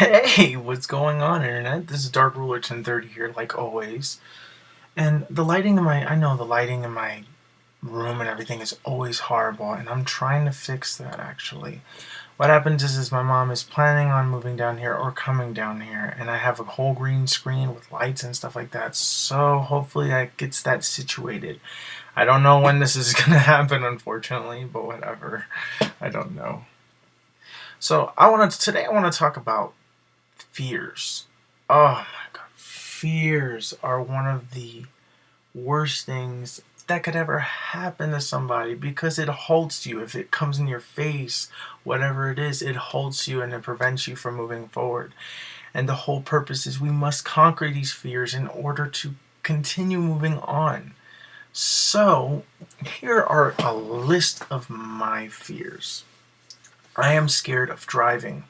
Hey, what's going on, internet? This is Dark Ruler 1030 here, like always. And the lighting in I know the lighting in my room and everything is always horrible, and I'm trying to fix that actually. What happens is my mom is planning on moving down here or coming down here, and I have a whole green screen with lights and stuff like that, so hopefully that gets that situated. I don't know when this is gonna happen, unfortunately, but whatever. I don't know. So today I want to talk about fears. Oh my god, fears are one of the worst things that could ever happen to somebody because it halts you. If it comes in your face, whatever it is, it halts you and it prevents you from moving forward. And the whole purpose is we must conquer these fears in order to continue moving on. So, here are a list of my fears. I am scared of driving.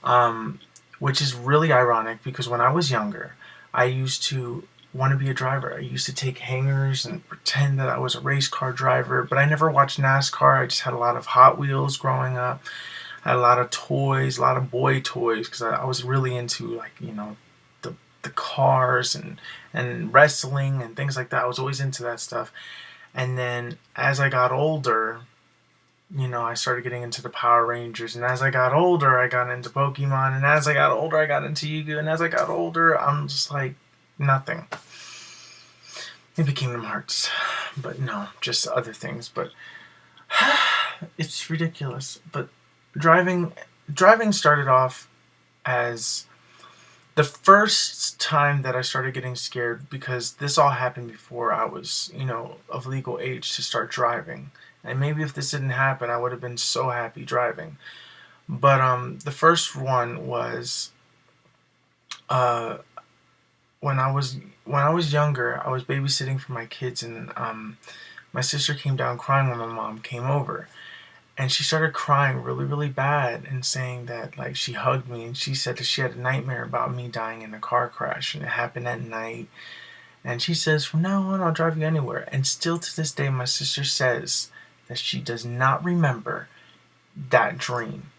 Um, which is really ironic because when I was younger, I used to want to be a driver. I used to take hangers and pretend that I was a race car driver, but I never watched NASCAR. I just had a lot of Hot Wheels growing up. I had a lot of toys, a lot of boy toys, because I was really into, like, the cars and wrestling and things like that. I was always into that stuff. And then as I got older, I started getting into the Power Rangers, and as I got older, I got into Pokemon, and as I got older, I got into Yu-Gi-Oh, and as I got older, I'm just like, nothing. Maybe Kingdom Hearts, but no, just other things, but it's ridiculous. But driving, driving started off as the first time that I started getting scared because this all happened before I was, of legal age to start driving. And maybe if this didn't happen, I would have been so happy driving. But the first one was uh, when I was younger. I was babysitting for my kids, and my sister came down crying when my mom came over, and she started crying really, really bad and saying that, like, she hugged me and she said that she had a nightmare about me dying in a car crash, and it happened at night. And she says, from now on, I'll drive you anywhere. And still to this day, my sister says that she does not remember that dream.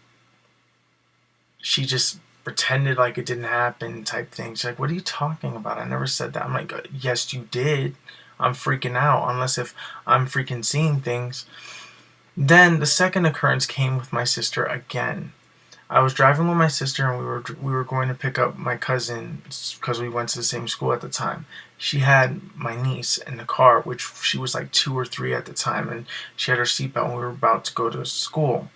She just pretended like it didn't happen, type thing. She's like, what are you talking about? I never said that. I'm like, yes, you did. I'm freaking out, unless if I'm freaking seeing things. Then the second occurrence came with my sister again. I was driving with my sister, and we were going to pick up my cousin because we went to the same school at the time. She had my niece in the car, which she was like 2 or 3 at the time, and she had her seatbelt, and we were about to go to school.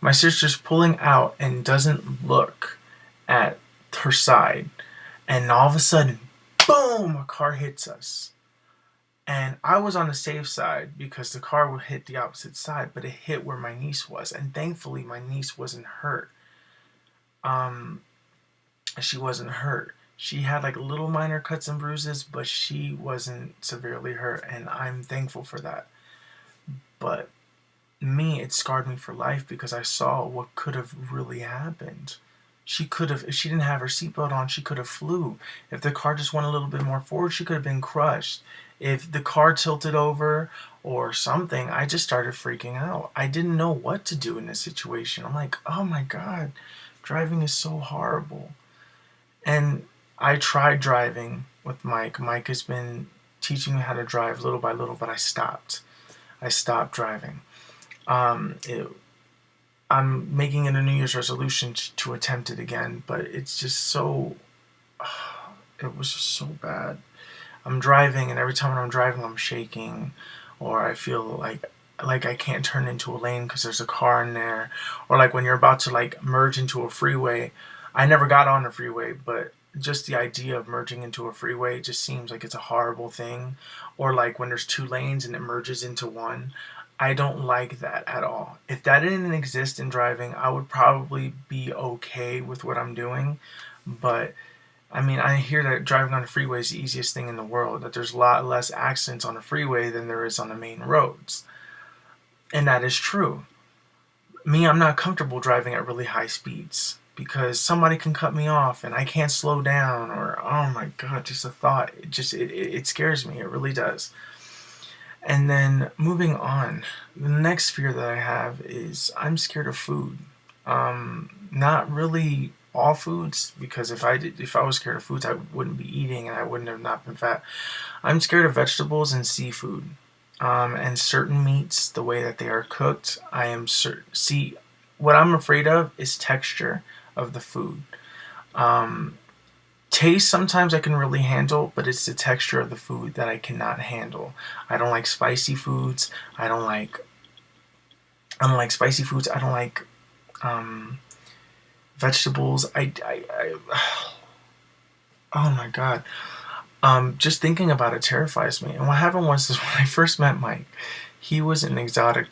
My sister's pulling out and doesn't look at her side, and all of a sudden, boom! A car hits us. And I was on the safe side because the car would hit the opposite side, but it hit where my niece was, and thankfully my niece wasn't hurt. Um, she wasn't hurt. She had like little minor cuts and bruises, but she wasn't severely hurt, and I'm thankful for that. But me, it scarred me for life because I saw what could have really happened. She could have, if she didn't have her seatbelt on, she could have flew. If the car just went a little bit more forward, she could have been crushed. If the car tilted over or something, I just started freaking out. I didn't know what to do in this situation. I'm like, oh my God, driving is so horrible. And I tried driving with Mike. Mike has been teaching me how to drive little by little, but I stopped. I stopped driving. Um, it, I'm making it a New Year's resolution to attempt it again, but it's just so. It was just so bad. I'm driving, and every time I'm driving, I'm shaking, or I feel like I can't turn into a lane because there's a car in there, or like when you're about to like merge into a freeway. I never got on a freeway, but just the idea of merging into a freeway just seems like it's a horrible thing. Or like when there's 2 lanes and it merges into one. I don't like that at all. If that didn't exist in driving, I would probably be okay with what I'm doing. But I mean, I hear that driving on a freeway is the easiest thing in the world, that there's a lot less accidents on a freeway than there is on the main roads. And that is true. Me, I'm not comfortable driving at really high speeds because somebody can cut me off and I can't slow down, or oh my god, just a thought, it scares me. It really does. And then moving on, the next fear that I have is I'm scared of food. Not really all foods, because if I was scared of foods, I wouldn't be eating and I wouldn't have not been fat. I'm scared of vegetables and seafood, and certain meats, the way that they are cooked. I am see, what I'm afraid of is texture of the food. Um, Taste sometimes I can really handle, but it's the texture of the food that I cannot handle. I don't like spicy foods. I don't like spicy foods. I don't like um, vegetables. Oh my god. Just thinking about it terrifies me. And what happened was is when I first met Mike, he was an exotic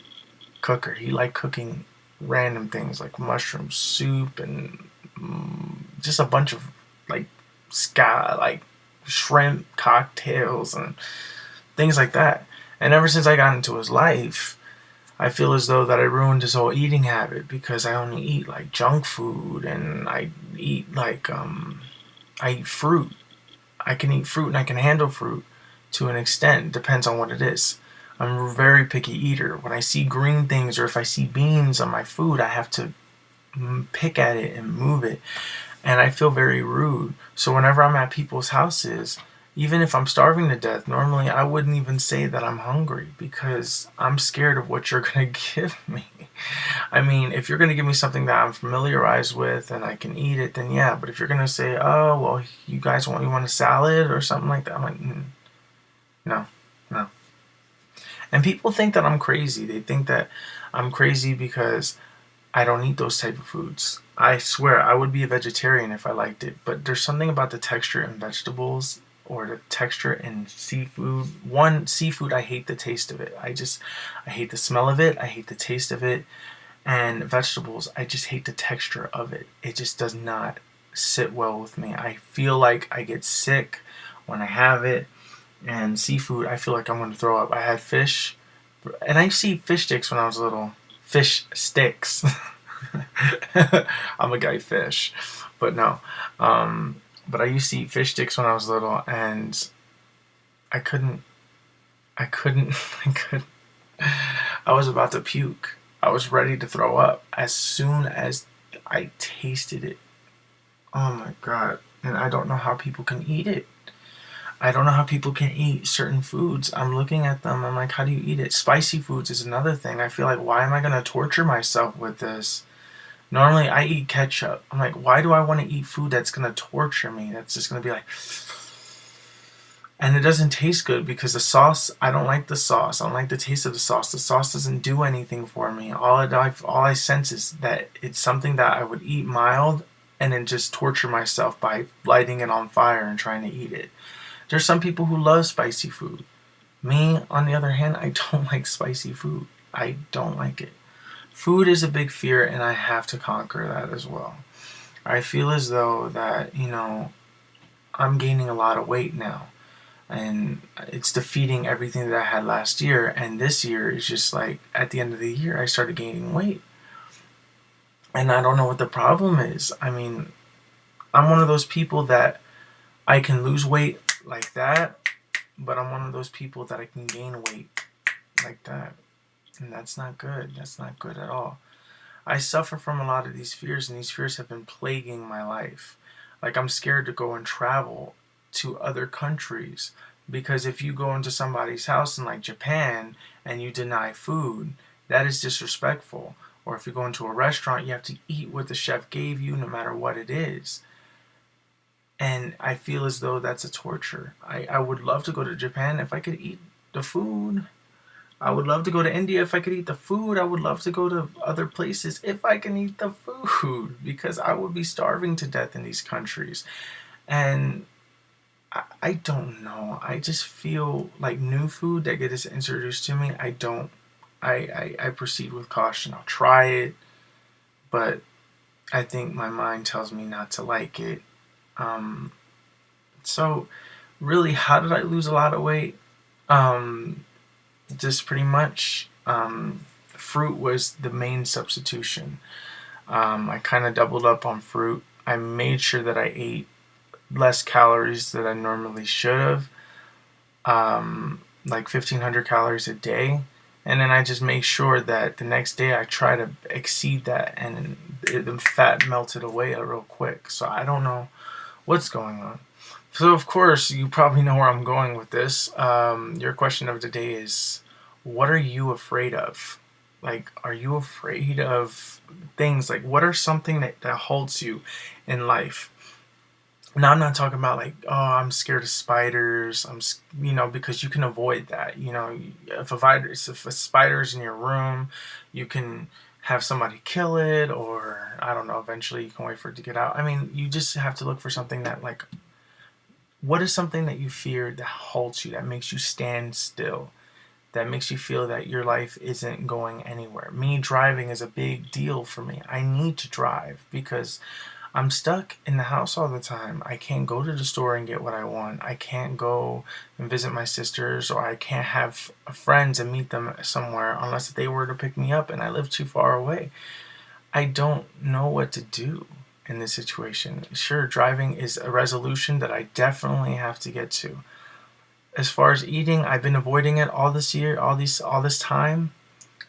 cooker. He liked cooking random things like mushroom soup and just a bunch of like like shrimp cocktails and things like that. And ever since I got into his life, I feel as though that I ruined his whole eating habit, because I only eat like junk food, and I eat like I eat fruit. I can eat fruit and I can handle fruit to an extent. Depends on what it is. I'm a very picky eater. When I see green things or if I see beans on my food, I have to pick at it and move it. And I feel very rude. So whenever I'm at people's houses, even if I'm starving to death, normally I wouldn't even say that I'm hungry, because I'm scared of what you're going to give me. I mean, if you're going to give me something that I'm familiarized with and I can eat it, then yeah. But if you're going to say, oh, well, you want a salad or something like that, I'm like, no, no. And people think that I'm crazy. They think that I'm crazy because I don't eat those type of foods. I swear I would be a vegetarian if I liked it, but there's something about the texture in vegetables or the texture in seafood. One, seafood, I hate the taste of it. I hate the smell of it. I hate the taste of it. And vegetables, I just hate the texture of it. It just does not sit well with me. I feel like I get sick when I have it. And seafood, I feel like I'm going to throw up. I had fish, and I used to eat fish sticks when I was little. Fish sticks. I'm a guy fish, but no. But I used to eat fish sticks when I was little, and I couldn't. I couldn't. I couldn't. I was about to puke. I was ready to throw up as soon as I tasted it. Oh my god! And I don't know how people can eat it. I don't know how people can eat certain foods. I'm looking at them. I'm like, how do you eat it? Spicy foods is another thing. I feel like, why am I going to torture myself with this? Normally, I eat ketchup. I'm like, why do I want to eat food that's going to torture me? That's just going to be like... And it doesn't taste good because the sauce, I don't like the sauce. I don't like the taste of the sauce. The sauce doesn't do anything for me. All I sense is that it's something that I would eat mild and then just torture myself by lighting it on fire and trying to eat it. There's some people who love spicy food. Me, on the other hand, I don't like spicy food. I don't like it. Food is a big fear, and I have to conquer that as well. I feel as though that, I'm gaining a lot of weight now. And it's defeating everything that I had last year. And this year is just like, at the end of the year, I started gaining weight. And I don't know what the problem is. I mean, I'm one of those people that I can lose weight like that, but I'm one of those people that I can gain weight like that. And that's not good. That's not good at all. I suffer from a lot of these fears, and these fears have been plaguing my life. Like, I'm scared to go and travel to other countries, because if you go into somebody's house in like Japan and you deny food, that is disrespectful. Or if you go into a restaurant, you have to eat what the chef gave you, no matter what it is. And I feel as though that's a torture. I would love to go to Japan if I could eat the food. I would love to go to India if I could eat the food. I would love to go to other places if I can eat the food, because I would be starving to death in these countries. And I don't know. I just feel like new food that gets introduced to me, I proceed with caution. I'll try it, but I think my mind tells me not to like it. So really, how did I lose a lot of weight? Just pretty much, fruit was the main substitution. I kind of doubled up on fruit. I made sure that I ate less calories than I normally should have, like 1,500 calories a day. and then I just make sure that the next day I try to exceed that, and the fat melted away real quick. So I don't know what's going on. So of course you probably know where I'm going with this. Your question of the day is, what are you afraid of? Like, are you afraid of things? Like, what are something that halts you in life? Now I'm not talking about like, oh, I'm scared of spiders. Because you can avoid that. If a spider's in your room, you can have somebody kill it, or I don't know. Eventually, you can wait for it to get out. I mean, you just have to look for something that like, what is something that you fear that halts you, that makes you stand still, that makes you feel that your life isn't going anywhere? Me driving is a big deal for me. I need to drive because I'm stuck in the house all the time. I can't go to the store and get what I want. I can't go and visit my sisters, or I can't have friends and meet them somewhere unless they were to pick me up and I live too far away. I don't know what to do in this situation. Sure, driving is a resolution that I definitely have to get to. As far as eating, I've been avoiding it all this year, all this time,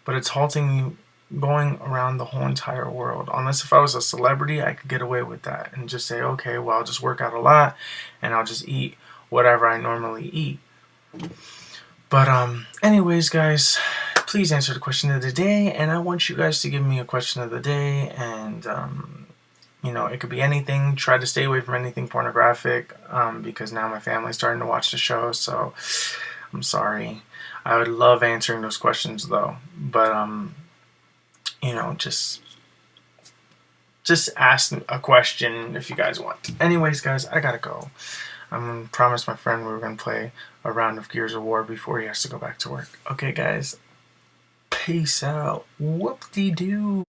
but it's halting me going around the whole entire world. Unless if I was a celebrity, I could get away with that and just say, okay, well, I'll just work out a lot and I'll just eat whatever I normally eat. But anyways, guys, please answer the question of the day, and I want you guys to give me a question of the day, and it could be anything. Try to stay away from anything pornographic, because now my family's starting to watch the show, so I'm sorry. I would love answering those questions though, but just ask a question if you guys want. Anyways, guys, I gotta go. I'm promised my friend we were gonna play a round of Gears of War before he has to go back to work. Okay, guys, peace out. Whoop-de-doo.